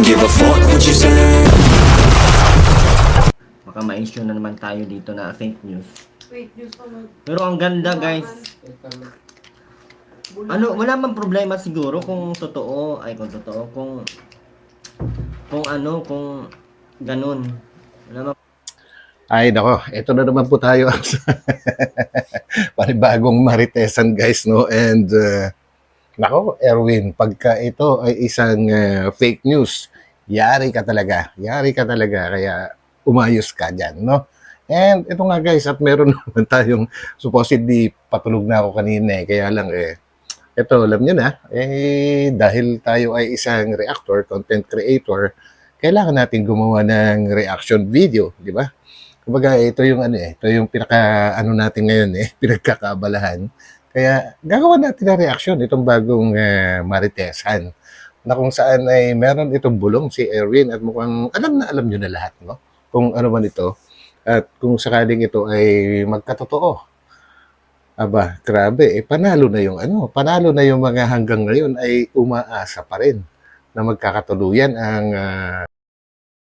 give a fuck what you say. Baka ma-issue na naman tayo dito na fake news. Fake news naman. Pero ang ganda guys. Ano, wala man problema siguro kung totoo, kung ganun. Wala man. Ay, nako, ito na naman po tayo sa panibagong maritesan guys, no? And, nako, Erwin, pagka ito ay isang fake news, yari ka talaga. Yari ka talaga, kaya umayos ka dyan, no? And ito nga guys, at meron naman tayong supposedly patulog na ako kanina kaya lang ito, alam nyo na, dahil tayo ay isang reactor, content creator, kailangan natin gumawa ng reaction video, di ba? Kumbaga, ito yung ito yung natin ngayon pinagkakabalahan. Kaya gagawa natin ng reaction itong bagong maritesan na kung saan ay meron itong bulong si Erwin at mukhang alam nyo na lahat, no? Kung ano man ito at kung sakaling ito ay magkatotoo. Aba, grabe, panalo na yung panalo na yung mga hanggang ngayon ay umaasa pa rin na magkakatuluyan ang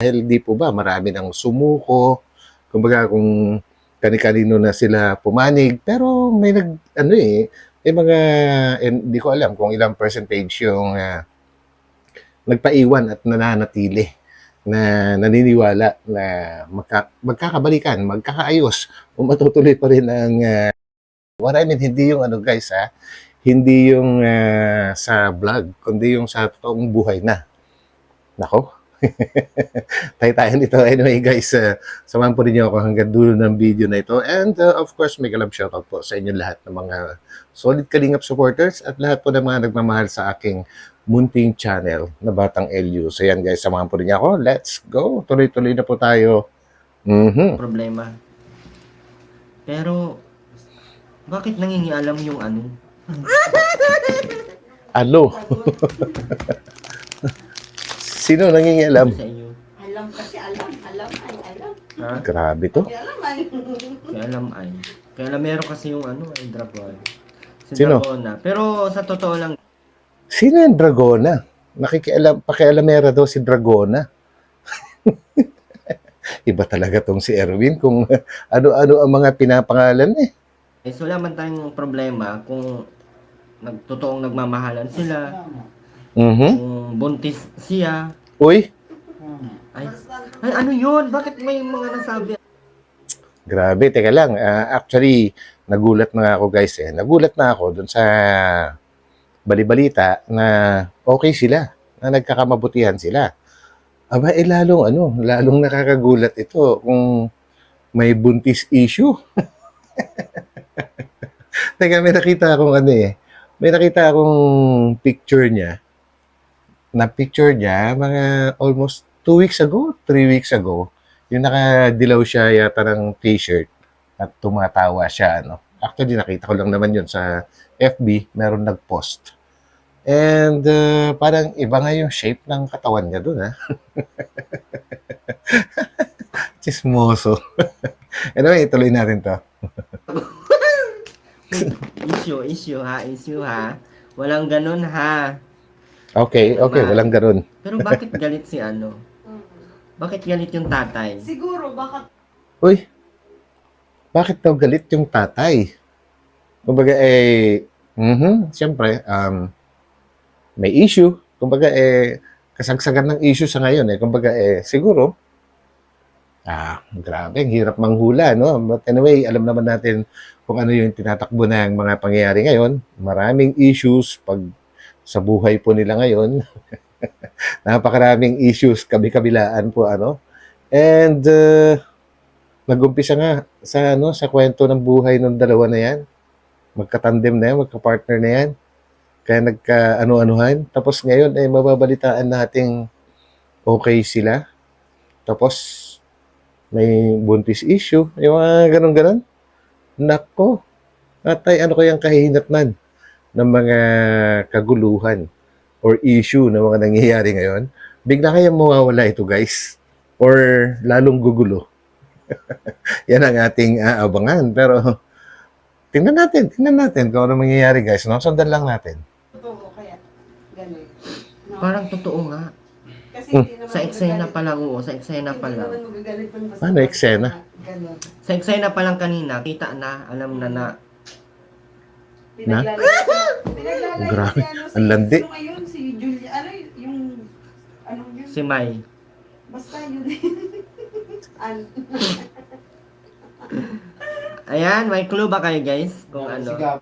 dahil di po ba marami ng sumuko. Kumbaga kung kani-kanino na sila pumanig, pero may may mga, hindi ko alam kung ilang percentage yung nagpaiwan at nananatili na naniniwala na magkakabalikan, magkakaayos, o matutuloy pa rin ang, what I mean, hindi yung guys hindi yung sa vlog, kundi yung sa totoong buhay na. Nako. Tayo-tayo nito. Anyway guys, samahan po rin niyo ako hanggang dulo ng video na ito. And of course, may galab shoutout po sa inyo lahat ng mga solid Kalingap supporters at lahat po ng mga nagmamahal sa aking munting channel na Batang LU. So yan guys, samahan po rin niyo ako. Let's go! Tuloy-tuloy na po tayo. Problema. Pero, bakit nangingialam yung Alo? Sino nangingialam? sa inyo? Alam kasi alam. Ha? Grabe to. Kaya alam meron kasi yung dragon. Si Sino? Dragona. Pero sa totoo lang, Sino yung Dragona? Pakialamera daw si Dragona. Iba talaga tong si Erwin kung ano-ano ang mga pinapangalan wala man tayong problema kung totoong nagmamahalan sila, kung buntis siya. Uy, Ay, ano yun? Bakit may mga nasabi? grabe, teka lang. Actually, nagulat na ako guys Nagulat na ako dun sa balibalita na okay sila, na nagkakamabutihan sila. Aba, lalong nakakagulat ito kung may buntis issue. Teka, may nakita akong may nakita akong picture niya. Na picture niya, mga almost 2 weeks ago, 3 weeks ago, yung nakadilaw siya yata ng t-shirt at tumatawa siya, Actually, nakita ko lang naman yun sa FB, meron nag-post. And parang iba nga yung shape ng katawan niya dun, Chismoso. Anyway, ituloy natin to. Issue ha. Walang ganun ha. Okay, walang ganun. Pero bakit galit si Bakit galit yung tatay? Siguro, baka Uy, bakit daw galit yung tatay? Kumbaga siyempre, may issue. Kumbaga kasagsagan ng issue sa ngayon Kumbaga siguro, grabe, ang hirap manghula, no? But anyway, alam naman natin kung ano yung tinatakbo ng mga pangyayari ngayon. Maraming issues sa buhay po nila ngayon. Napakaraming issues, kabi-kabilaan po, And, nag-umpisa nga sa kwento ng buhay ng dalawa na yan. Magka-tandem na yan, magka-partner na yan. Kaya nagka-ano-anuhan. Tapos ngayon, mababalitaan nating okay sila. Tapos, may buntis issue. Yung mga ganon-ganon. Nako. Atay, ano kayang kahihinatnan ng mga kaguluhan or issue na mga nangyayari ngayon? Bigla kayang mawawala ito, guys. Or lalong gugulo. Yan ang ating aabangan. Pero, tingnan natin kung ano mangyayari, guys. Sundan lang natin. totoo kaya ganun. No? Parang totoo nga. Kasi Hmm. hindi naman Sa eksena magagalit. pa lang, oo. Sa eksena pa Hindi lang. naman magagalit ng basta. Ano, eksena? Ganon. Sa eksena pa lang kanina, kita na, alam na na. Pinaglalay Grabe, si ano, ang landi. sino ngayon? Si Julia, ano yung, anong yun? Si Mai. Basta yun. An. Ayan, may clue ba kayo guys? Kung ano?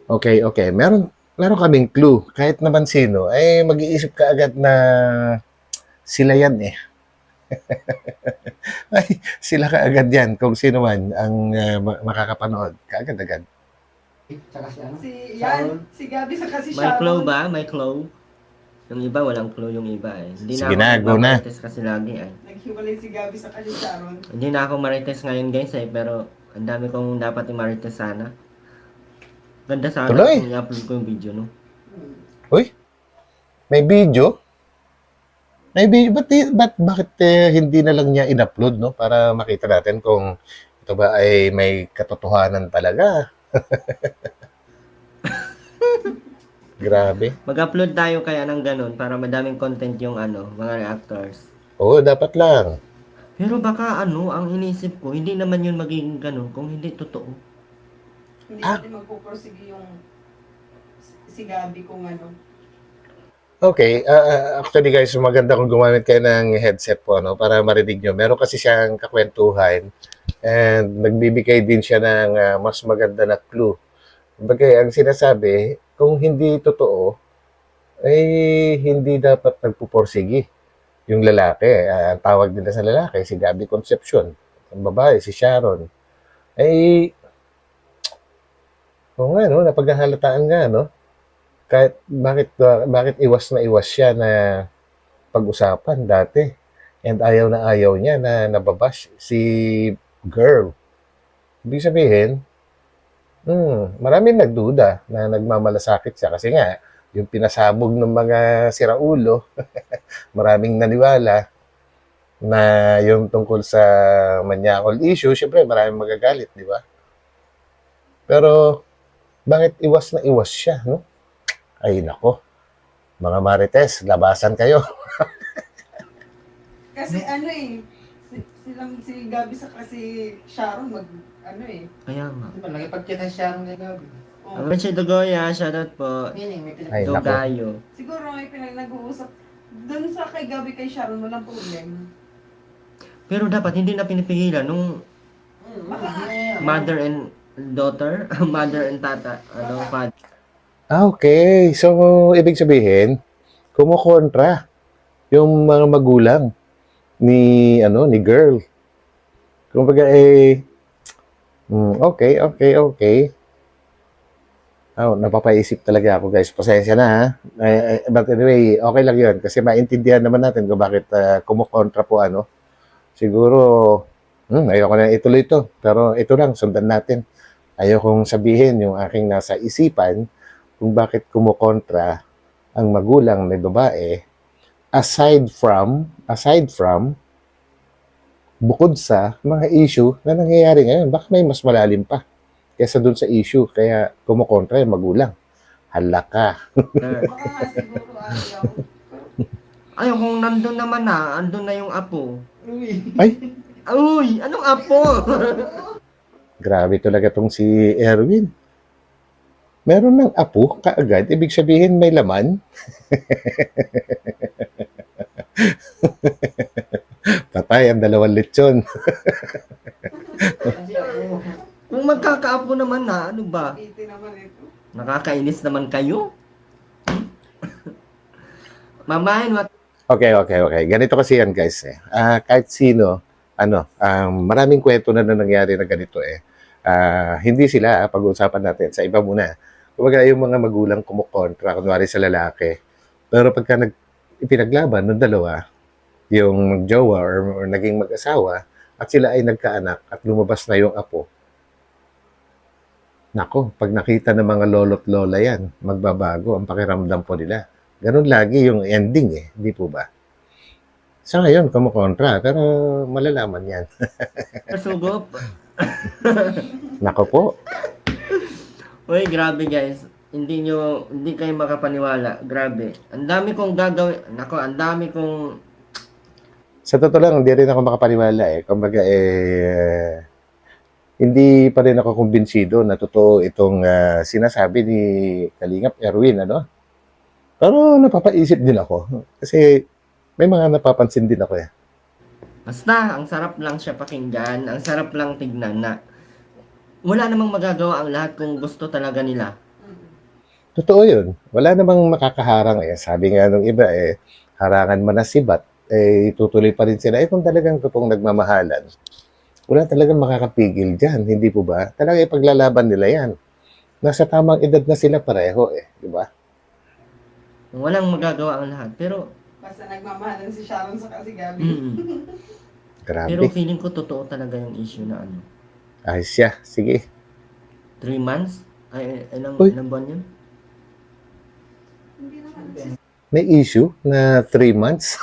Okay, okay. Meron kaming clue. Kahit naman sino, eh mag-iisip ka agad na sila yan eh. Ay, sila ka agad yan. Kung sino man ang makakapanood. Kaagad-agad. Si yan, si Gabi sa kasi May clue ba? May clue? Yung iba, walang clue yung iba eh. Hindi Sige na na, ako go na. marites kasi lagi eh. Naghiwalay si Gabi sa kasi Sharon. Hindi na ako marites ngayon guys eh, pero ang dami kong dapat i-marites sana. Ganda sana Tuloy. kung i-upload ko yung video, no? Uy, may video? May video? Bakit hindi na lang niya in-upload, no? Para makita natin kung ito ba ay may katotohanan talaga. Grabe. Mag-upload tayo kaya ng ganun para madaming content yung ano, mga reactors. Oo, dapat lang. Pero baka ano, ang inisip ko, hindi naman yun magiging ganun kung hindi totoo. Hindi Ah. natin magpupursige yung si Gabi kung ano. Okay, actually guys, maganda kung gumamit kayo ng headset po, no? Para marinig nyo. Meron kasi siyang kakwentuhan and nagbibigay din siya ng mas maganda na clue. Bagay, ang sinasabi, kung hindi totoo, eh hindi dapat nagpuporsigi yung lalaki. Ang tawag nila sa lalaki, si Gabby Concepcion. Ang babae, si Sharon. Eh, oo nga, no? Napaghahalataan nga, no? Kahit bakit iwas na iwas siya na pag-usapan dati. And ayaw na ayaw niya na nababash si girl. Ibig sabihin, maraming nagduda na nagmamalasakit siya kasi nga, yung pinasabog ng mga siraulo, maraming naniwala na yung tungkol sa manyakol issue, syempre maraming magagalit, di ba? Pero, bakit iwas na iwas siya, no? Ay, nako. Mga Marites, labasan kayo. Kasi ano eh, si Gabi sa kasi Sharon ano eh. Kaya nga. Diba, nakipagkita siya ng Gabi. Oh. Richie Dogoya, shoutout po. Ay, nako. Dogayo. Siguro may nag-uusap. Doon sa kay Gabi kay Sharon, walang problema. Pero dapat hindi na pinipigilan nung mother and daughter, mother and tata, ano, father. Okay. So, ibig sabihin, kumukontra yung mga magulang ni girl. Kumbaga okay. Napapaisip talaga ako, guys. Pasensya na, ha. But anyway, okay lang yun. Kasi maintindihan naman natin kung bakit kumukontra po, ano. Siguro, ayoko na ituloy ito. Pero ito lang, sundan natin. Ayokong sabihin yung aking nasa isipan kung bakit kumukontra ang magulang na babae aside from bukod sa mga issue na nangyayari ngayon. Baka may mas malalim pa kaysa dun sa issue. Kaya kumukontra yung magulang. Hala ka. Baka nga siguro ayaw. Ay, kung nandun naman na, andun na yung apo. Ay, Uy, anong apo? grabe talaga tong si Erwin. Meron ng apo kaagad. Ibig sabihin may laman. Patay ang dalawang lechon. Kung magkakaapo naman na, ano ba? Iti naman ito. Nakakainis naman kayo. Mamahin, what? Okay. Ganito kasi yan, guys. Kahit sino, maraming kwento na nangyari na ganito eh. Hindi sila, pag-uusapan natin. Sa iba muna. Kumbaga yung mga magulang kumukontra, kunwari sa lalaki. Pero pagka ipinaglaban ng dalawa, yung jowa or naging mag-asawa, at sila ay nagkaanak at lumabas na yung apo. Nako, pag nakita ng mga lolo't lola yan, magbabago ang pakiramdam po nila. Ganun lagi yung ending eh, di po ba? Sa ngayon, kumukontra, pero malalaman yan. Sugop. Nako po. Uy, grabe guys. hindi kayo makapaniwala. Grabe. Ang dami kong gagawin. Nako, ang dami kong Sa totoo lang, hindi rin ako makapaniwala eh. Kumbaga hindi pa rin ako kumbinsido na totoo itong sinasabi ni Kalingap Erwin, ano? Pero napapaisip din ako. Kasi may mga napapansin din ako eh. basta, ang sarap lang siya pakinggan. Ang sarap lang tignan na wala namang magagawa ang lahat kung gusto talaga nila. Totoo yun. Wala namang makakaharang eh. Sabi nga nung iba eh, harangan man na sibat, eh tutuloy pa rin sila. Eh kung talagang totoong nagmamahalan, wala talagang makakapigil dyan. Hindi po ba? Talaga ipaglalaban nila yan. Nasa tamang edad na sila pareho eh. Di ba? Walang magagawa ang lahat. Pero, Basta nagmamahalan si Sharon sa si Gabi. Grabe. pero feeling ko totoo talaga yung issue na ano. Ayos siya. Sige. 3 months? Ay, Uy. ilang buwan yun? Hindi naman. May issue na 3 months.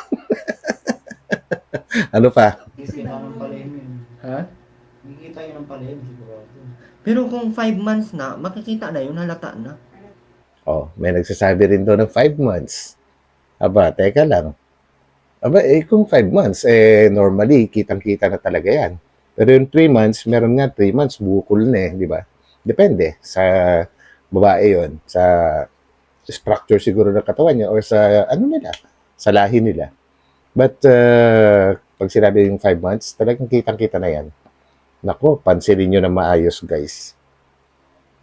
Ano pa? Kikita ng palihim yun. Ha? Kikita yun ng palihim sigurado. Pero kung 5 months na, makikita na yun, halata na. Oh, may nagsasabi rin doon ng 5 months. Aba, teka lang. Aba, kung 5 months, normally, kitang-kita na talaga yan. Pero yung 3 months, meron nga 3 months, bukol na eh, di ba? Depende sa babae yon, sa structure siguro ng katawan niya or sa ano nila, sa lahi nila. But pag sinabi yung 5 months, talagang kitang-kita na yan. Nako, pansinin nyo na maayos, guys.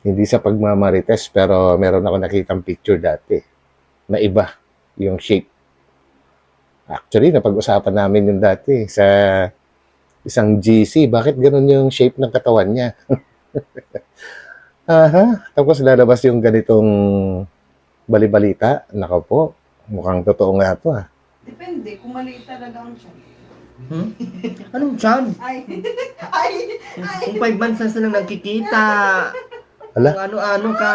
Hindi sa pagmamarites, pero meron ako nakitang picture dati na iba yung shape. Actually, napag-usapan namin yung dati sa isang GC. Bakit ganun yung shape ng katawan niya? Aha, tapos lalabas yung ganitong balibalita. Nako po, mukhang totoo nga to ah. Depende, kung maliit talaga ang siya. Anong tiyan? Ay, ay, Kung 5 months na silang nagkikita. Ala? Kung ano-ano ka.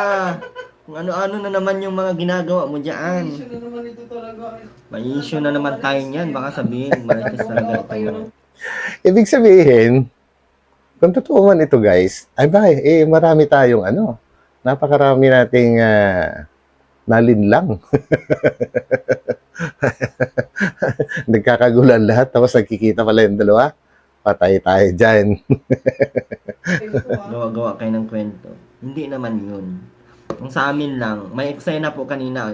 Kung ano-ano na naman yung mga ginagawa mo dyan. issue na naman ito talaga. May issue na naman tayo niyan. Baka sabihin, marites talaga ito. Mga. Ibig sabihin, kung totoo man ito guys, ay ba, marami tayong napakarami nating nalinlang. Nagkakagulan lahat, tapos nagkikita pala yung dalawa. Patay tayo dyan. Gawa-gawa kayo ng kwento. Hindi naman yun. Ang sa amin lang, may eksena kanina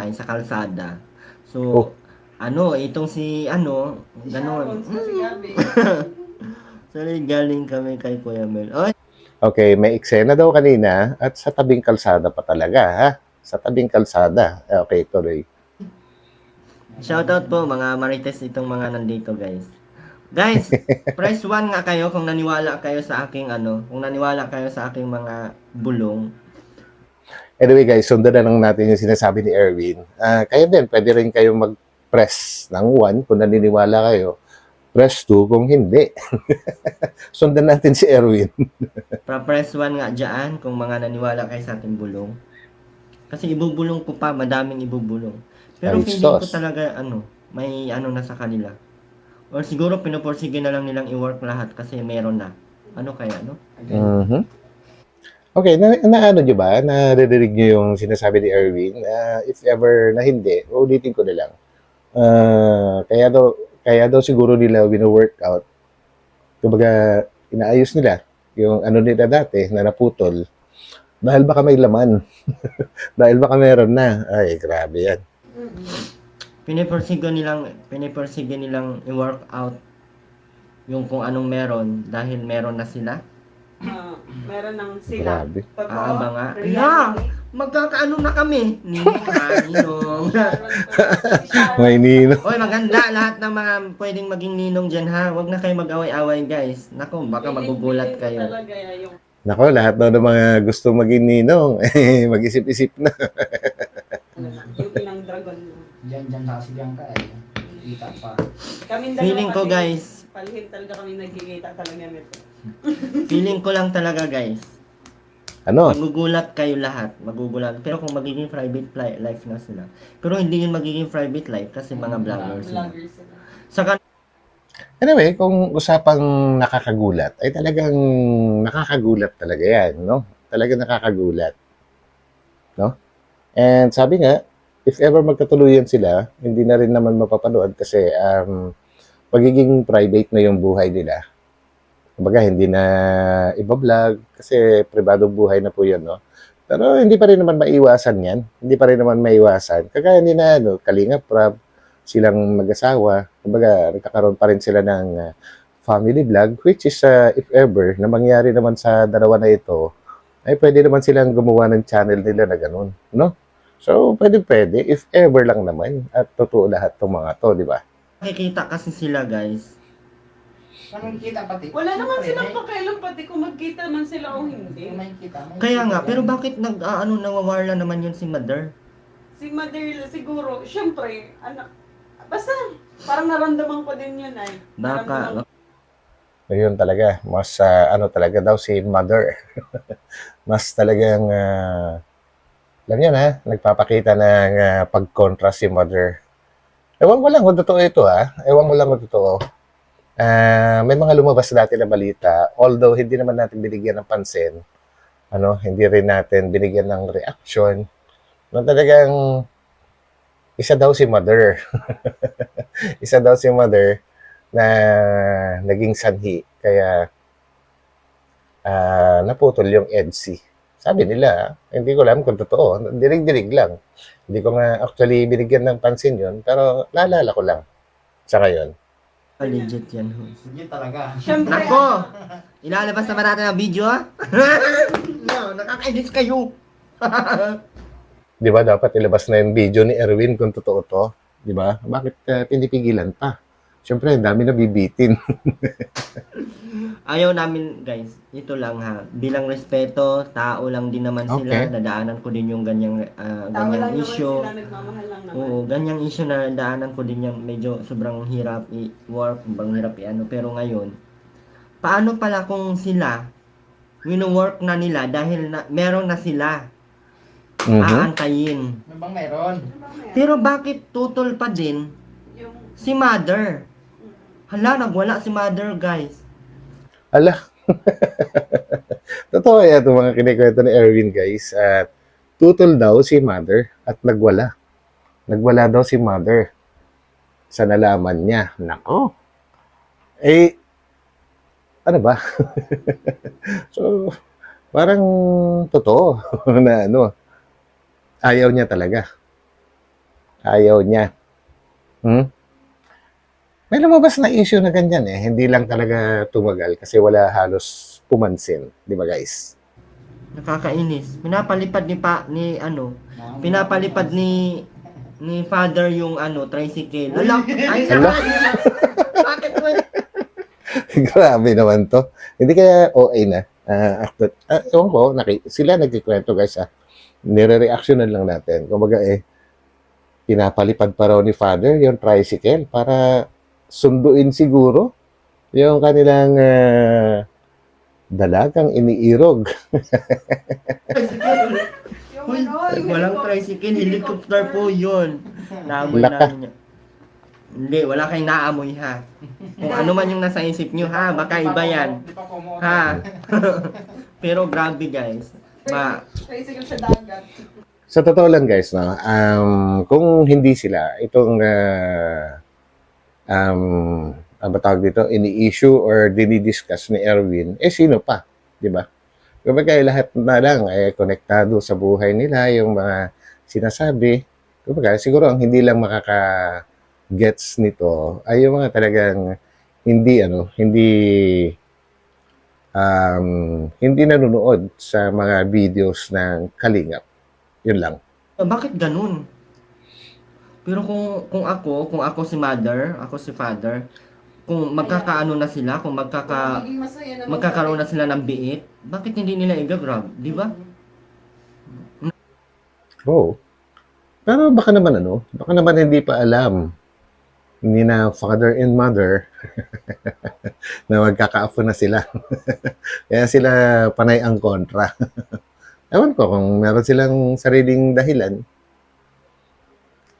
ay sa kalsada. So, itong si, Sharon ganon. sa si Gabi. Sorry, galing kami kay Kuya Mel. Oy, Okay, may eksena daw kanina at sa tabing kalsada pa talaga, ha? Sa tabing kalsada. Okay, tuloy. shoutout po mga marites itong mga nandito, guys. Guys, press 1 nga kayo kung naniwala kayo sa aking kung naniwala kayo sa aking mga bulong. Anyway guys, sundan na lang natin yung sinasabi ni Erwin. Kayo din, pwede rin kayo mag-press ng 1 kung naniniwala kayo. Press 2 kung hindi. Sundan natin si Erwin. Press 1 nga dyan kung mga naniwala kayo sa ating bulong. Kasi ibubulong ko pa, madaming ibubulong. Pero Ay, feeling ko sos. talaga, may na sa kanila. Or siguro pinuporsige na lang nilang i-work lahat kasi meron na. Ano kaya, no? Mhm. Okay, naano nyo ba? Naririnig nyo yung sinasabi ni Erwin? If ever na hindi, ulitin ko na lang. Kaya daw siguro nila wino-workout. Kumbaga, inaayos nila yung nila dati na naputol. Dahil baka may laman. Dahil baka meron na. Ay, grabe yan. Piniporsige nilang i-workout yung kung anong meron dahil meron na sila. Meron ng sila. Grabe. Totoo. Ba nga? Reality. Yeah! Magkakaano na kami. Ninong. May nino. Oy, maganda lahat ng mga pwedeng maging ninong dyan ha. Huwag na kayo mag-away-away guys. Naku, baka magugulat kayo. Talaga yung Nako, lahat daw ng mga gusto maging ninong, mag-isip-isip na. yung inang dragon. Diyan sa si Bianca ay kita pa. Kami Feeling ko kasi, guys, palihim talaga kami nagkikita talaga nito. feeling ko lang talaga guys. Ano? Magugulat kayo lahat. Magugulat. Pero kung magiging private life na sila. Pero hindi yun magiging private life kasi mga vloggers sila. Vloggers sila. Saka Anyway, kung usapang nakakagulat, ay talagang nakakagulat talaga yan, no? Talagang nakakagulat. no? And sabi nga, if ever magkatuluyan sila, hindi na rin naman mapapanood kasi pagiging private na yung buhay nila. Kumbaga, hindi na iba-vlog kasi pribadong buhay na po yun, no? Pero hindi pa rin naman maiwasan yan. Hindi pa rin naman maiwasan. Kagaya hindi na, Kalinga Prab, silang mag-asawa. Kumbaga, nagkakaroon pa rin sila ng family vlog, which is, if ever, na mangyari naman sa dalawa na ito, ay pwede naman silang gumawa ng channel nila na ganun, no? So, pwede, if ever lang naman, at totoo lahat itong mga to, di ba? Nakikita kasi sila, guys. Anong kita pati? Wala naman Siyempre, silang may- pakialam pati kung magkita man sila o hindi. may kita, may Kaya kita nga, yan. pero bakit nawawarla naman yun si Mother? Si Mother siguro, syempre, anak, basta parang naramdaman ko din yun ay. Baka, Ayun talaga, mas talaga daw si Mother. Mas talagang, alam niyo na, nagpapakita ng pag-contra si Mother. Ewan ko lang kung totoo ito Ewan ko lang kung totoo. May mga lumabas dati na balita, although hindi naman natin binigyan ng pansin, hindi rin natin binigyan ng reaction, na talagang isa daw si Mother. Isa daw si Mother na naging sanhi. Kaya naputol yung EDC. Sabi nila, hindi ko alam kung totoo. Dirig-dirig lang. Hindi ko nga actually binigyan ng pansin yun, pero naalala ko lang sa ngayon. legit yan, host. Sige talaga. Syempre, Nako! Ilalabas naman natin ang video, ha? No, nakakainis kayo. Di ba dapat ilabas na yung video ni Erwin kung totoo to? Di ba? Bakit pinipigilan pa? Siyempre, ang dami na bibitin. Ayaw namin, guys. Ito lang, ha. Bilang respeto, tao lang din naman sila. Okay. Nadaanan ko din yung ganyang, tao ganyang lang naman issue. sila, nagmamahal lang naman. Oo, ganyang issue na nadaanan ko din yung medyo sobrang hirap i-work, sobrang hirap i-ano. Pero ngayon, paano pala kung sila, wino-work na nila dahil meron na sila Mhm. aantayin. Ano bang meron? Ano ba yan? Pero bakit tutol pa din Yung, si Mother? Hala, nagwala si Mother, guys. Ala. Totoo yan itong mga kinikwento ni Erwin, guys. At tutol daw si Mother at nagwala. Nagwala daw si Mother sa nalaman niya. Nako. Ano ba? So, parang totoo na ayaw niya talaga. Ayaw niya. May lumabas na issue na ganyan Hindi lang talaga tumagal kasi wala halos pumansin. Di ba, guys? Nakakainis. Pinapalipad ni Father yung tricycle. Hala, ay, Hala. bakit mo? Grabe naman to. Hindi kaya OA na. Ewan ko, sila nagkikwento, guys, Nire-reactionan lang natin. Kumbaga, pinapalipad pa raw ni Father yung tricycle para sunduin siguro yung kanilang dalagang iniirog. yung Uy, yung walang tricycle, helicopter po yun. Naamoy Laka. namin yan. Hindi, wala kayong naamoy, ha. Kung ano man yung nasa isip nyo, ha, baka iba yan. Di pa kumuha. Ha. Pero grabe, guys. tricycle sa dagat. Sa totoo lang, guys, kung hindi sila, itong ano tawag dito, ini-issue or dinidiscuss ni Erwin, sino pa? Di ba? Kumbaga, lahat na lang konektado sa buhay nila, yung mga sinasabi. Kumbaga, siguro ang hindi lang makaka-gets nito ay yung mga talagang hindi nanonood sa mga videos ng Kalingap. Yun lang. Bakit ganun? Pero kung ako si Mother, ako si Father, kung magkakaano na sila, kung Magiging masaya naman magkakaroon na sila ng biit, bakit hindi nila i-grab, di ba? Oo. Pero baka naman hindi pa alam ni na father and mother na magkakaafo na sila. Kaya sila panay ang kontra. Ewan ko kung meron silang sariling dahilan.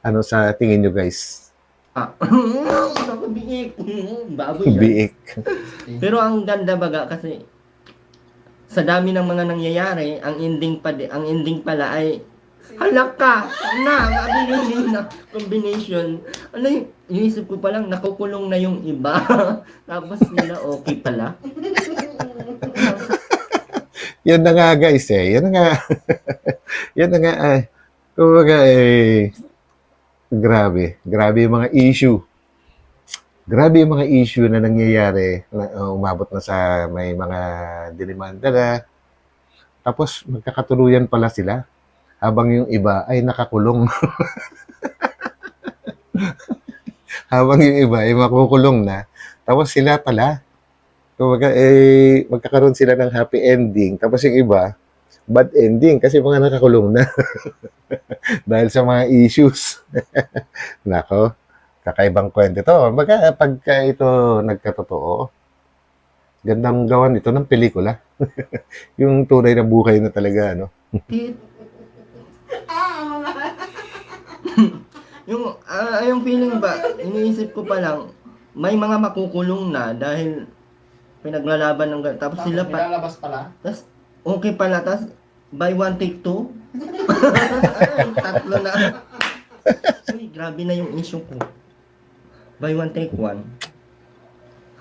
Ano sa tingin nyo, guys? Ako biik. Baboy yan. Biik. Pero ang ganda baga kasi sa dami ng mga nangyayari, ang ending pala ay Halaka na, mabili na combination. Ano yung, inisip ko pa lang, nakukulong na yung iba. Tapos nila, okay pala. Yan na nga guys eh. Yan na nga. Yan na nga kumbaga grabe. Grabe yung mga issue. Grabe yung mga issue na nangyayari. Na, umabot na sa may mga dinimanda na. Tapos magkakatuluyan pala sila. Habang yung iba ay nakakulong. Habang yung iba ay makukulong na. Tapos sila pala. Kumbaga, magkakaroon sila ng happy ending. Tapos yung iba, bad ending kasi mga nakakulong na. Dahil sa mga issues. Nako, kakaibang kwento ito. Kumbaga, pagka ito nagkatotoo, gandang gawan ito ng pelikula. Yung tunay na buhay na talaga, ano? Yung feeling ba, iniisip ko pa lang, may mga makukulong na dahil pinaglalaban ng tapos sila pa, Nilalabas pala. tapos okay pala, tapos by one take two, tatlo na. Uy, grabe na yung issue ko. By one take one.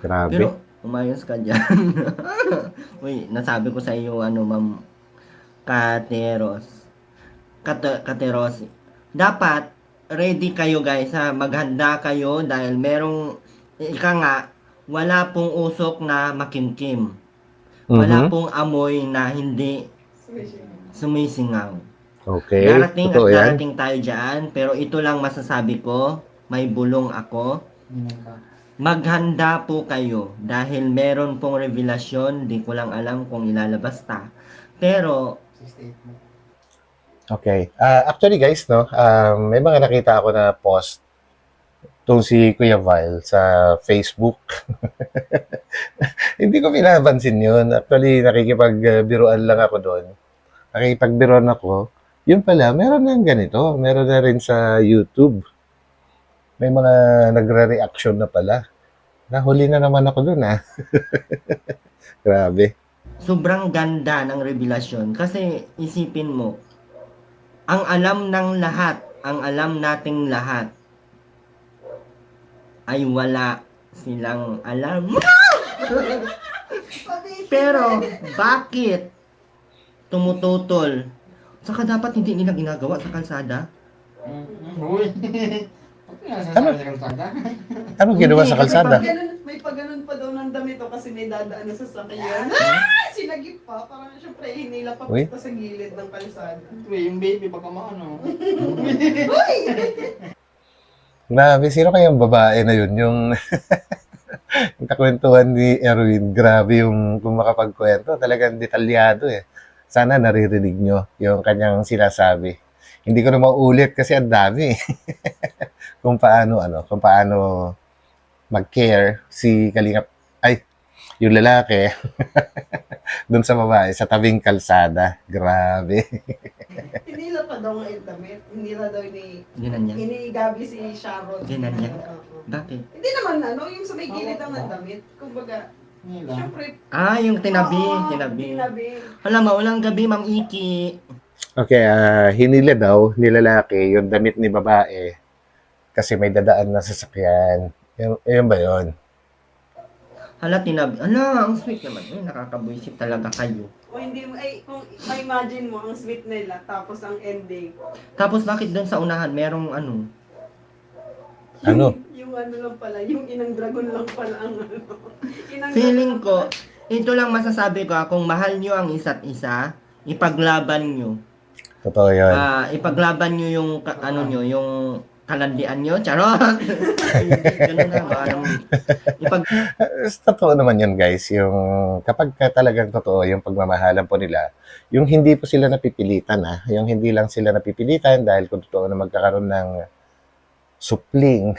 Grabe. Pero, umayos ka dyan. Uy, nasabi ko sa iyo, ma'am, Kateros. Dapat, ready kayo guys ha, maghanda kayo dahil merong, ika nga, wala pong usok na makimkim. Wala pong amoy na hindi sumisingaw. Okay. Darating at Totoo yan. darating tayo dyan, pero ito lang masasabi ko, may bulong ako. Maghanda po kayo dahil meron pong revelasyon, di ko lang alam kung ilalabas ta. Pero, 68 mo. Okay. Actually guys, no, may mga nakita ako na post tong si Kuya Val sa Facebook. Hindi ko pinapansin yun. Actually, nakikipagbiruan lang ako doon. Nakikipagbiruan ako. Yun pala, meron na ganito. Meron na rin sa YouTube. May mga nagre-reaction na pala. Nahuli na naman ako doon, ha. Grabe. sobrang ganda ng revelasyon. Kasi, isipin mo, ang alam ng lahat, ang alam nating lahat, ay wala silang alam. Pero, bakit tumututol? Saka dapat hindi nila ginagawa sa kalsada. Uy. Bakit nga nasasabi ng kalsada? Ano ginawa sa kalsada? May pagganon pa daw ng damit o kasi may dadaan na sa sakyan. Sinagip pa. Parang syempre hinila pa Uy. punta sa gilid ng kalsada. Uy, yung baby baka maano. Grabe, sino kayang babae na yun? Yung yung kakwentuhan ni Erwin, grabe yung kung makapagkwento. Talagang detalyado eh. Sana naririnig nyo yung kanyang sinasabi. Hindi ko na maulit kasi ang dami eh. kung paano mag-care si Kalingap, yung lalaki doon sa babae sa tabing kalsada. Grabe. Hinila pa daw ng damit. Hinila daw Ginan niya. inigabi si Sharon. Ginan niya. Oo. Bakit? Hindi naman yung sa may gilid lang ng damit. Kumbaga, Nila. syempre. Yung tinabi. Oo, Tinabi. Tinabi. Hala, maulang gabi, Ma'am Iki. Okay, hinila daw ni lalaki yung damit ni babae kasi may dadaan na sasakyan. Yun ba yun? Hala, tinabi. Hala, ang sweet naman. Nakakabuisip talaga kayo. O hindi mo, kung ma-imagine mo, ang sweet nila, tapos ang ending. Tapos bakit doon sa unahan, merong ano? Ano? Yung lang pala, yung inang dragon lang pala ang Inang Feeling dragon lang ko, ito lang masasabi ko, kung mahal nyo ang isa't isa, ipaglaban nyo. Totoo yun. Ipaglaban nyo yung, yung kalandian nyo. Charot! Ganun na, Totoo naman yun guys, yung kapag talagang totoo yung pagmamahalan po nila, yung hindi po sila napipilitan yung hindi lang sila napipilitan dahil kung totoo na magkakaroon ng supling,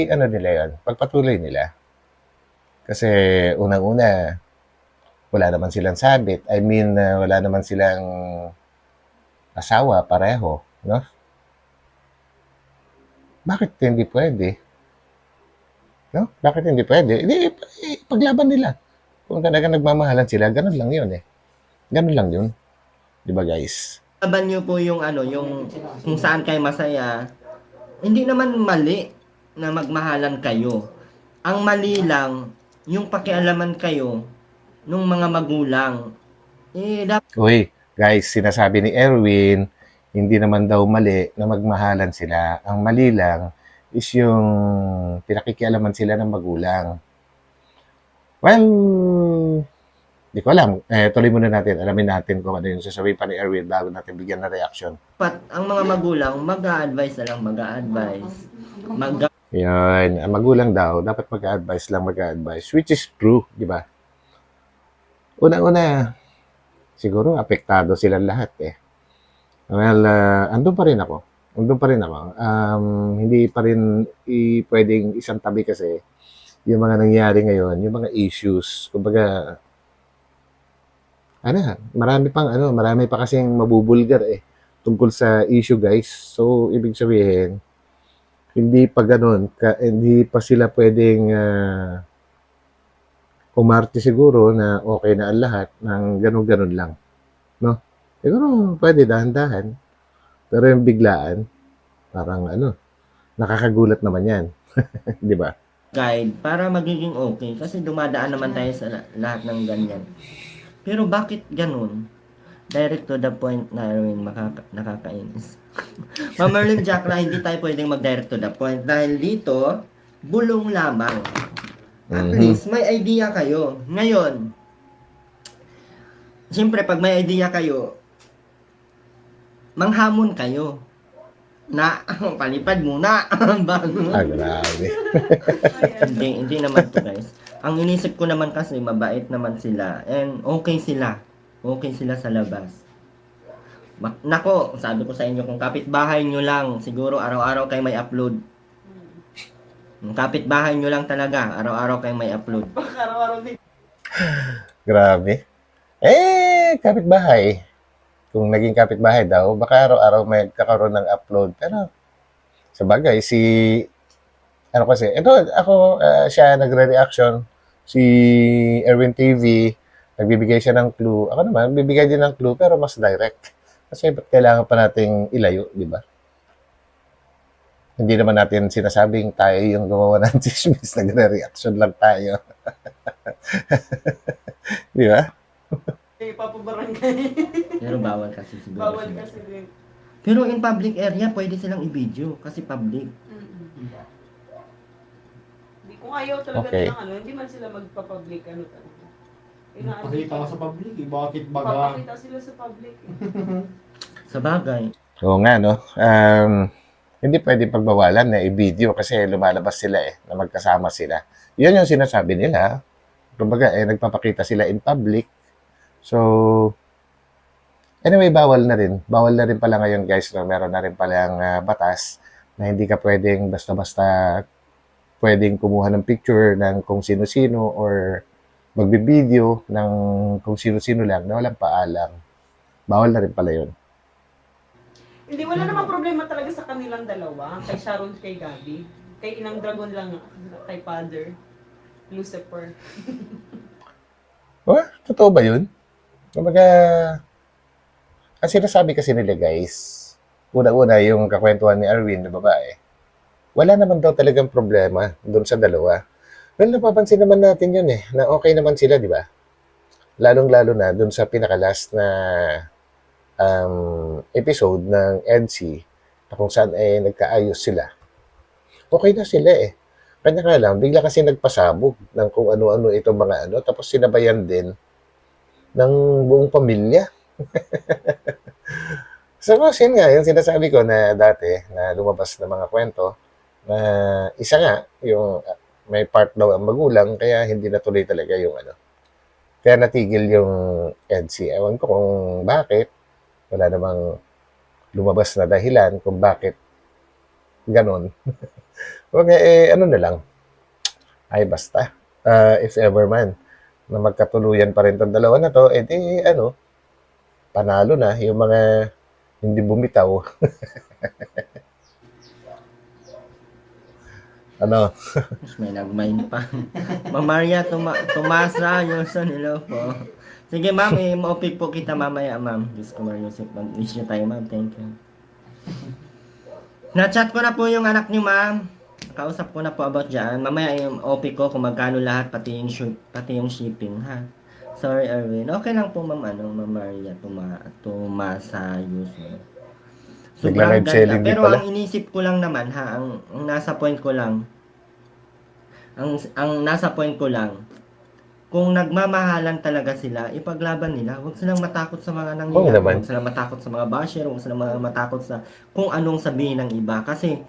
ano nila yun, pagpatuloy nila. Kasi unang-una, wala naman silang sabit, wala naman silang asawa pareho, no? Bakit hindi pwede? No? Bakit hindi pwede? Paglaban nila. Kung talaga nagmamahalan sila, ganun lang yun eh. Ganun lang yun. Di ba guys? laban nyo po yung ano, yung kung saan kayo masaya, hindi naman mali na magmahalan kayo. Ang mali lang, yung pakialaman kayo nung mga magulang. Dapat Uy, guys, sinasabi ni Erwin, hindi naman daw mali na magmahalan sila. Ang mali lang is yung pinakikialaman sila ng magulang. Well, di ko alam. Tuloy muna natin. Alamin natin kung ano yung sasabihin pa ni Erwin bago natin bigyan ng reaction. ang mga magulang mag-a-advise na lang, mag-a-advise. Yan, ang magulang daw, dapat mag-a-advise, which is true, di ba? Una-una, siguro apektado silang lahat eh. Well, andun pa rin ako. Hindi pa rin pwedeng isang tabi kasi yung mga nangyari ngayon, yung mga issues, kumbaga, marami pa kasing mabubulgar eh tungkol sa issue guys. So, ibig sabihin, hindi pa sila pwedeng umarte siguro na okay na ang lahat ng ganun-ganun lang. No? Siguro pwede dahan-dahan. Pero yung biglaan, parang nakakagulat naman yan. Di ba? guide para magiging okay kasi dumadaan naman tayo sa lahat ng ganyan. Pero bakit ganun? Direct to the point na Erwin, nakakainis. Ma'am Merlin Jack na hindi tayo pwedeng mag-direct to the point dahil dito, bulong lamang. At least, may idea kayo. Ngayon, siyempre, pag may idea kayo, manghamon kayo. Na, palipad muna. Bago. Grabe. hindi naman to guys. Ang inisip ko naman kasi, mabait naman sila. And okay sila. Okay sila sa labas. Nako, sabi ko sa inyo, kung kapitbahay nyo lang, siguro araw-araw kayo may upload. Kung kapitbahay nyo lang talaga, araw-araw kayo may upload. Araw-araw din. Grabe. Kapitbahay. Kung naging kapitbahay daw, baka araw-araw may kakaroon ng upload. Pero, sa bagay, siya nagre-reaction, si Erwin TV, nagbibigay siya ng clue. Ako naman, bibigay din ng clue, pero mas direct. Kasi ba't kailangan pa nating ilayo, di ba? Hindi naman natin sinasabing tayo yung gumawa ng chismis, nagre-reaction lang tayo. Di ba? Papabarangay. Pero bawal kasi siguro. Bawal sila. kasi din. Pero in public area, pwede silang i-video kasi public. Kung ayaw talaga Okay. nilang hindi man sila magpa-public talaga. Pakita ka sa public eh. Bakit baga? Papakita sila sa public eh. Sa bagay. Oo nga, no? Hindi pwede pagbawalan na i-video kasi lumalabas sila na magkasama sila. Yun yung sinasabi nila. Kumbaga, nagpapakita sila in public. So, anyway, bawal na rin. Bawal na rin pala ngayon, guys. No? Meron na rin palang batas na hindi ka pwedeng basta-basta pwedeng kumuha ng picture ng kung sino-sino or magbibideo ng kung sino-sino lang na walang paalam. Bawal na rin pala yun. Hindi, wala namang problema talaga sa kanilang dalawa. Kay Sharon, kay Gabi. Kay Inang Dragon lang, kay Father Lucifer. Totoo ba yun? Kumbaga, ang sinasabi kasi nila guys, una-una yung kakwentuhan ni Erwin na babae, wala naman daw talagang problema doon sa dalawa. Well, napapansin naman natin yun na okay naman sila, di ba? Lalong-lalo na doon sa pinaka-last na episode ng EDC na kung saan nagkaayos sila. Okay na sila Kanya nga lang, bigla kasi nagpasabog ng kung ano-ano itong mga tapos sinabayan din ng buong pamilya. So, yun nga, yung sinasabi ko na dati na lumabas na mga kwento na isa nga, yung may part daw ang magulang kaya hindi natuloy talaga yung Kaya natigil yung EDC. Ewan ko kung bakit. Wala namang lumabas na dahilan kung bakit ganon. Okay, na lang. Ay, basta. If ever man na magkatuluyan pa rin tong dalawa na to, panalo na yung mga hindi bumitaw. Mas may nagmain pa. Ma'am Maria, tumasa yung sa nilo po. Sige, ma'am, ma-opic po kita mamaya, ma'am. Diyos ko, Mariusip. Mag-wish niyo tayo, ma'am. Thank you. Na-chat ko na po yung anak niyo, ma'am. Kausap ko na po about dyan. Mamaya yung opic ko kung magkano lahat, pati yung shipping, ha? Sorry, Erwin. Okay lang po, ma'am, Ma'am Maria, tumasayos. Sobrang Nagla-live selling ganda. din Pero pala. ang inisip ko lang naman, ha, ang nasa point ko lang, ang nasa point ko lang, kung nagmamahalan talaga sila, ipaglaban nila. Huwag silang matakot sa mga Oo nangyayari. naman. Huwag silang matakot sa mga basher. Huwag silang matakot sa kung anong sabihin ng iba. Kasi,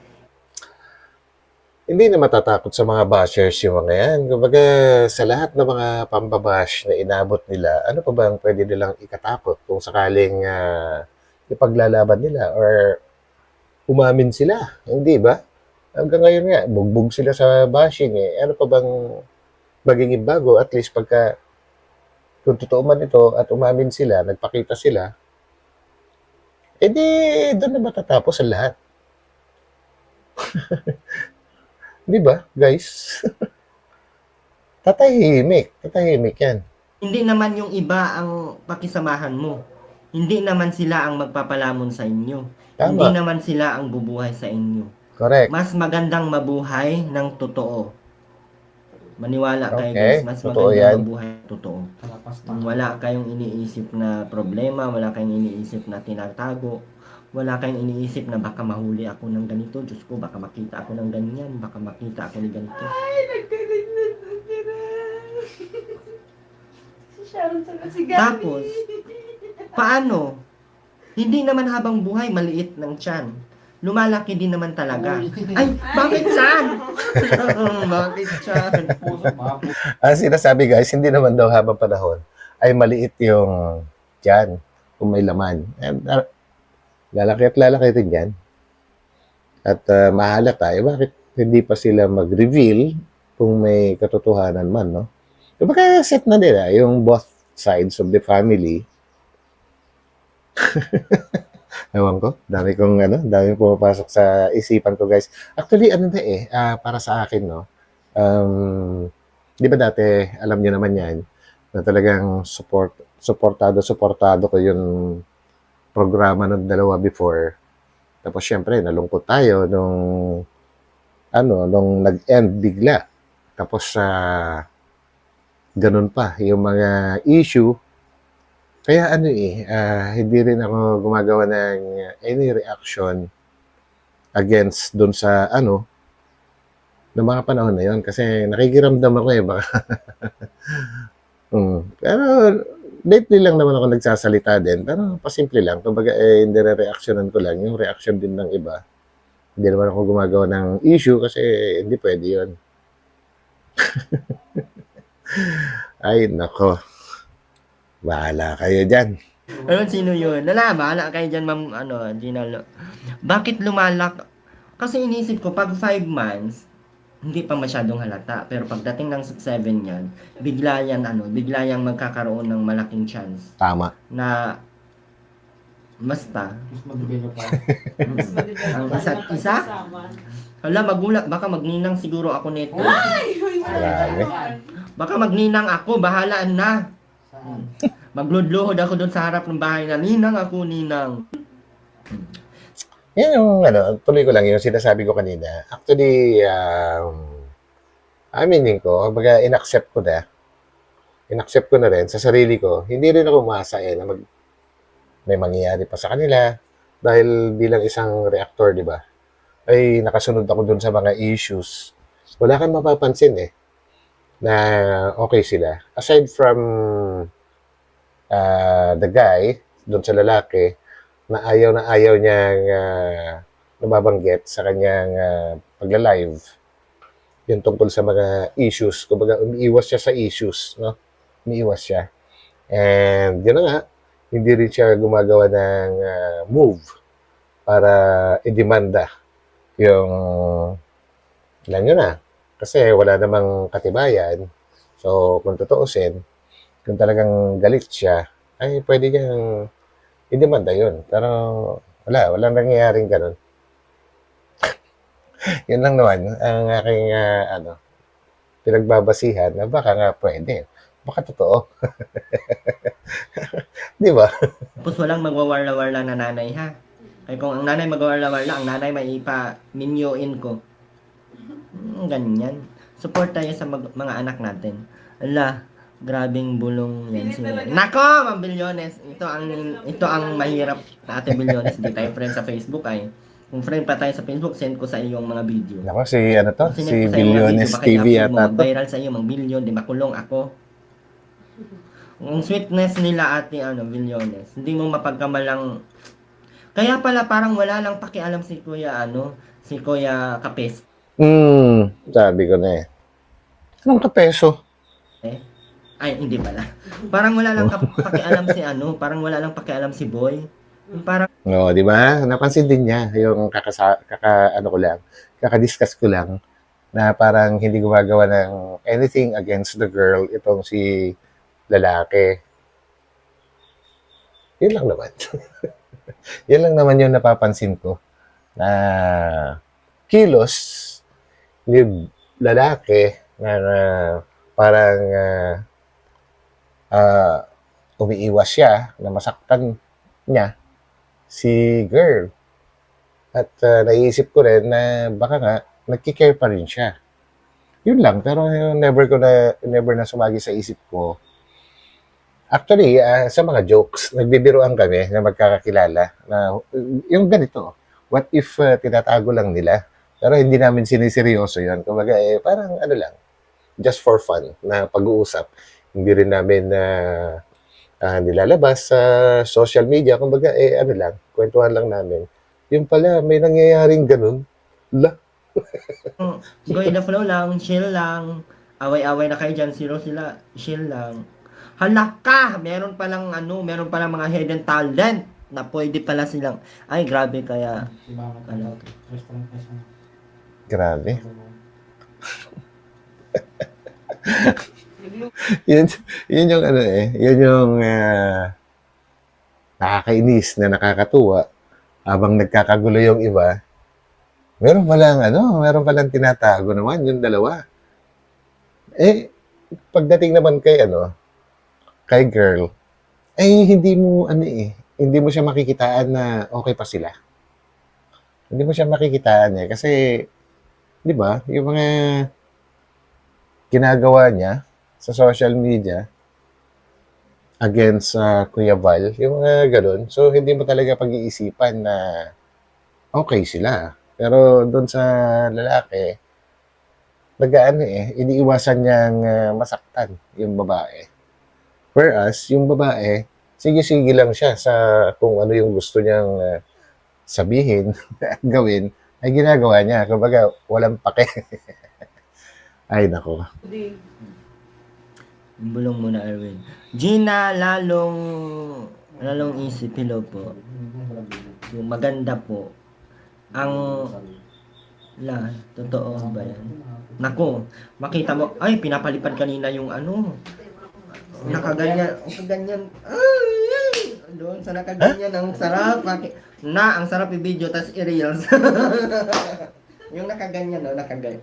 Hindi na matatakot sa mga bashers yung mga yan. Kumbaga, sa lahat ng mga pambabash na inabot nila, ano pa ba ang pwede nilang ikatakot kung sakaling ipaglalaban nila or umamin sila? Hindi ba? Hanggang ngayon nga, bugbog sila sa bashing eh. Ano pa bang magiging bago? At least pagka, kung totoo man ito at umamin sila, nagpakita sila, edi doon na matatapos ang lahat. Di ba, guys? Tatahimik yan. hindi naman yung iba ang pakisamahan mo. Hindi naman sila ang magpapalamon sa inyo. Hindi Tama, naman sila ang bubuhay sa inyo. correct. Mas magandang mabuhay ng totoo. Maniwala kayo, Okay, guys. Mas totoo magandang yan. mabuhay ng totoo. Kalapas Wala kayong iniisip na problema, wala kayong iniisip na tinatago, wala kayong iniisip na baka mahuli ako ng ganito, Diyos ko, baka makita ako ng ganyan, baka makita ako ni ganito. Ay, nagkarinig na sila. Si Sharon sa si Gabi. Tapos, paano? Hindi naman habang buhay, maliit ng tiyan. Lumalaki din naman talaga. Ay, bakit tiyan? Bakit tiyan? puso, mga puso. Ang sinasabi guys, hindi naman daw habang panahon ay maliit yung tiyan kung may laman. And, lalaki at lalaki rin yan. At mahalata, bakit hindi pa sila mag-reveal kung may katotohanan man, no? Kumbaga set na nila yung both sides of the family. Ewan ko, dami pumapasok sa isipan ko guys. Actually, para sa akin, no? Di ba dati, alam niyo naman yan, na talagang suportado ko yung programa ng dalawa before. Tapos syempre, nalungkot tayo nung nag-end bigla. Tapos ganun pa, yung mga issue. Kaya hindi rin ako gumagawa ng any reaction against dun sa ng mga panahon na yun. Kasi nakikiramdam ako baka. Pero lately lang naman ako nagsasalita din. Pero pasimple lang. Kumbaga, nire-reactionan ko lang. Yung reaction din ng iba. Hindi naman ako gumagawa ng issue kasi hindi pwede yun. Ay, nako. Bahala kayo dyan. Sino yun? Bahala kayo dyan, ma'am, Gina. Bakit lumalak? Kasi inisip ko, pag 5 months, hindi pa masyadong halata. Pero pagdating ng 7 yan, bigla yang magkakaroon ng malaking chance Tama. na basta. Mas madevelop pa. Mas madidevelop Ang na isa't isa? pag-usapan. Hala, magulat. Baka magninang siguro ako nito. Ay, Grabe. Baka magninang ako, bahala na. Saan? Magludluhod ako doon sa harap ng bahay na, ninang ako, ninang. Yan yung tuloy ko lang yung sinasabi ko kanina. Actually, aminin ko, kumbaga inaccept ko na. Inaccept ko na rin sa sarili ko. Hindi rin ako umasa na may mangyayari pa sa kanila. Dahil bilang isang reactor, di ba? Ay nakasunod ako dun sa mga issues. Wala kang mapapansin na okay sila. Aside from the guy, dun sa lalaki, na ayaw niyang nababanggit sa kanyang pagla-live yung tungkol sa mga issues. Kumbaga, umiiwas siya sa issues, no? Umiiwas siya. And yun na nga, hindi rin siya gumagawa ng move para idemanda yung alam nyo na. Kasi wala namang katibayan. So, kung tutuusin, kung talagang galit siya, ay pwede niyang idemanda yun. Pero walang nangyayaring ganun. Yun lang naman ang aking pinagbabasihan na baka nga pwede. Baka totoo. Di ba? Tapos walang magwawarla-warla na nanay, ha? Kaya kung ang nanay magwawarla-warla, ang nanay may ipa-minyoin ko. Ganyan. Support tayo sa mga anak natin. Ala, grabing bulong yan si... Nako, Ma'am Bilyones! Ito ang mahirap na Ate Bilyones. Di tayo friend sa Facebook ay. Kung friend pa tayo sa Facebook, send ko sa iyo yung mga video. Nako, si ano to? Kung Si sinend ko sa iyo mga Bilyones video, baka TV i-upload mo, yata to. mag-viral sa iyo, mag-billion, di makulong ako. Ang sweetness nila Ate Bilyones, hindi mo mapagkamalang. Kaya pala parang wala lang pakialam si Kuya Kapes. Sabi ko na eh. Anong kapeso? Ay, hindi pala. Parang wala lang pakialam parang wala lang pakialam si Boy. Parang No, di ba? Napansin din niya yung kakadiscuss ko lang na parang hindi gumagawa ng anything against the girl itong si lalaki. Yun lang naman. Yun lang naman yung napapansin ko. Na kilos ni lalaki na parang umiiwas siya na masaktan niya si girl. At naisip ko rin na baka nga nagkikare pa rin siya. Yun lang, pero never na sumagi sa isip ko. Actually, sa mga jokes, nagbibiroan kami na magkakakilala na yung ganito, what if tinatago lang nila? Pero hindi namin siniseryoso yun. Kumbaga, parang lang, just for fun na pag-uusap. Hindi rin namin nilalabas sa social media. Kumbaga, lang, kwentuhan lang namin. Yung pala, may nangyayaring ganun. go in the flow lang, chill lang. Away-away na kayo dyan, zero sila, chill lang. Hala ka! Meron palang mga hidden talent na pwede pala silang, ay grabe kaya, Restaurant na siya. Grabe. Yun yung yun yung nakakainis na nakakatuwa habang nagkakagulo yung iba. Meron palang tinatago naman yung dalawa. Pagdating naman kay girl, hindi mo siya makikitaan na okay pa sila. Hindi mo siya makikitaan kasi, di ba, yung mga ginagawa niya sa social media against Kuya Val, yung mga ganun. So, hindi mo talaga pag-iisipan na okay sila. Pero doon sa lalaki, iniiwasan niyang masaktan yung babae. Whereas, yung babae, sige-sige lang siya sa kung ano yung gusto niyang sabihin at gawin, ay ginagawa niya. Kumbaga, walang pake. Ay, nako. bulong muna Erwin. Gina, lalong isip, hello po. Yung maganda po. Totoo ba yan? Naku, makita mo, ay, pinapalipad kanina yung nakaganyan. Ay, doon sa nakaganyan, ang sarap. Ang sarap i-video, tas i-reels. Yung nakaganyan, nakaganyan.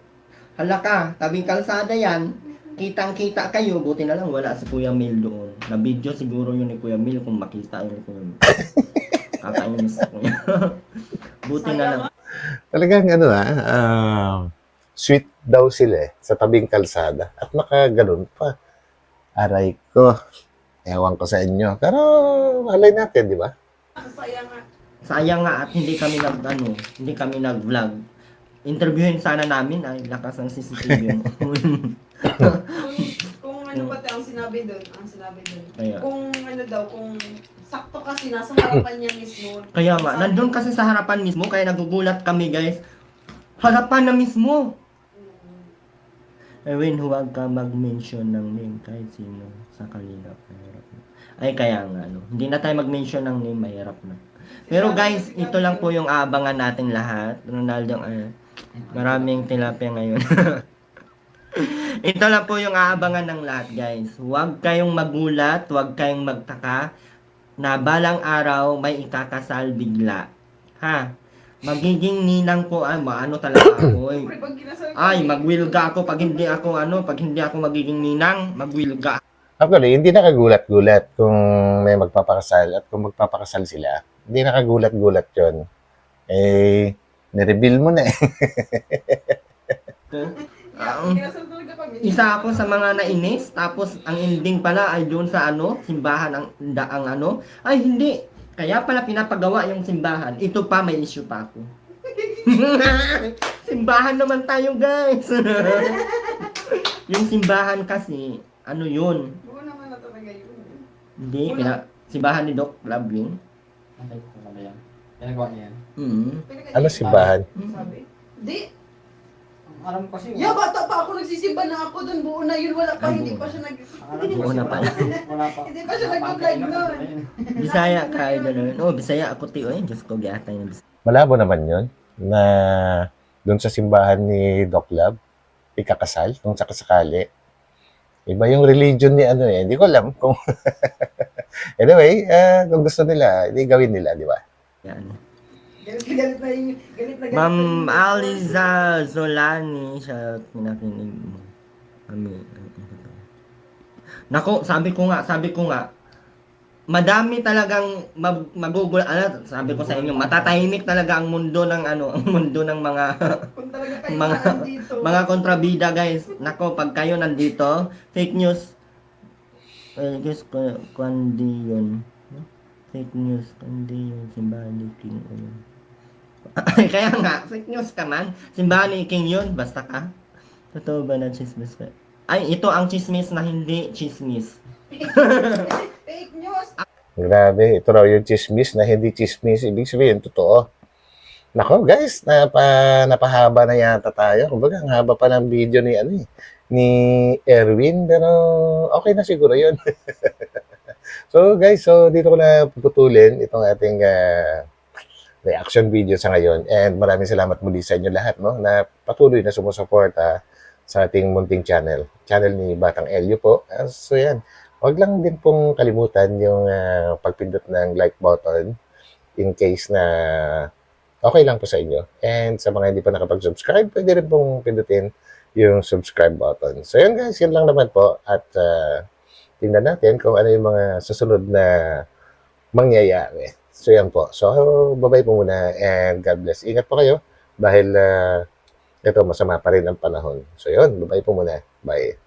Hala ka, tabing kalsada yan. Kitang-kita kayo, buti na lang wala si Kuya Mil doon. Na video siguro yun ni Kuya Mil kung makita yun ni Kuya Mil. Kakainis Kuya. Buti na lang. Talagang sweet daw sila sa tabing kalsada. At nakaganon pa. Aray ko. Ewan ko sa inyo. Pero malay natin, di ba? Sayang nga. At hindi kami nag-vlog. Interviewin sana namin ay lakas ng CCTV. Kung pati ang sinabi doon. Kaya. Kung sakto kasi nasa harapan niya mismo. Kaya nga, nandun kasi sa harapan mismo, kaya nagugulat kami guys. Harapan na mismo! Erwin, huwag ka mag-mention ng name kahit sino sa kalina. Ay, kaya nga, hindi na tayo mag-mention ng name, mahirap na. Pero guys, ito lang po yung aabangan natin lahat. Ronaldo, maraming tilapia ngayon. Ito lang po yung aabangan ng lahat, guys. Huwag kayong magulat, huwag kayong magtaka na balang araw may ikakasal bigla. Ha? Magiging ninang ko, talaga ako. Ay, magwilga ako pag hindi ako magiging ninang, magwilga. Actually, hindi nakagulat-gulat kung may magpapakasal at kung magpapakasal sila. Hindi nakagulat-gulat yun. Eh, nireveal mo na eh. Kinasal talaga kami. Isa ako sa mga nainis, tapos ang ending pala ay doon sa ano, simbahan ang ano. Ay hindi, kaya pala pinapagawa yung simbahan. Ito pa, may issue pa ako. Simbahan naman tayo guys. Yung simbahan kasi, ano yun? Oo naman na talaga yun. Hindi, simbahan ni Doc Love yun. Antay ko ba yan? Ginagawa niya yan. Ano simbahan? Sabi? Di. Ang alam ko kasi, Ya, bata pa ako, nagsisimba na ako doon. Buo na yun, wala pa, hindi pa siya nag... ang alam ko Oo kasi na pala. wala pa. Hindi pa siya nag-vlog nun. Bisaya ka, idol. Oh, Bisaya ako tiyo eh. Diyos ko, giatay na Bisaya. Malabo naman yun na doon sa simbahan ni Doc Love, ikakasal kung sakasakali. Iba yung religion ni ano eh. Hindi ko alam kung... Anyway, kung gusto nila, hindi gawin nila, di ba? Yan. Galit na yun. Galit na galit. Ma'am Aliza Zolani, siya pinakinig mo. Nako, sabi ko nga, madami talagang sabi ko sa inyo, matatahimik talaga ang mundo ng ang mundo ng mga Kung talaga kayo mga nandito. mga kontrabida guys. Nako, pag kayo nandito, fake news. Guys, kundi yun. Fake news, kundi yun. Simbahan ni King yun. Kaya nga, fake news ka man. Simbahan ni King yun, basta ka. Totoo ba na chismis ka? Ay, ito ang chismis na hindi chismis. Fake news. Grabe, ito raw yung chismis na hindi chismis. Ibig sabihin, totoo. Nako guys, napahaba na yata tayo. Kumbaga, ang haba pa ng video ni Erwin. Pero okay na siguro yun. So guys, dito ko na puputulin itong ating reaction video sa ngayon. And maraming salamat muli sa inyo lahat, no, na patuloy na sumusuporta sa ating munting channel ni Batang Elio po. So yan, huwag lang din pong kalimutan yung pagpindot ng like button in case na okay lang po sa inyo. And sa mga hindi pa nakapag-subscribe, pwede rin pong pindutin yung subscribe button. So yan guys, yan lang naman po. At tingnan natin kung ano yung mga susunod na mangyayari. So yan po. So bye-bye po muna and God bless. Ingat po kayo dahil ito masama pa rin ang panahon. So yun, bye-bye po muna. Bye.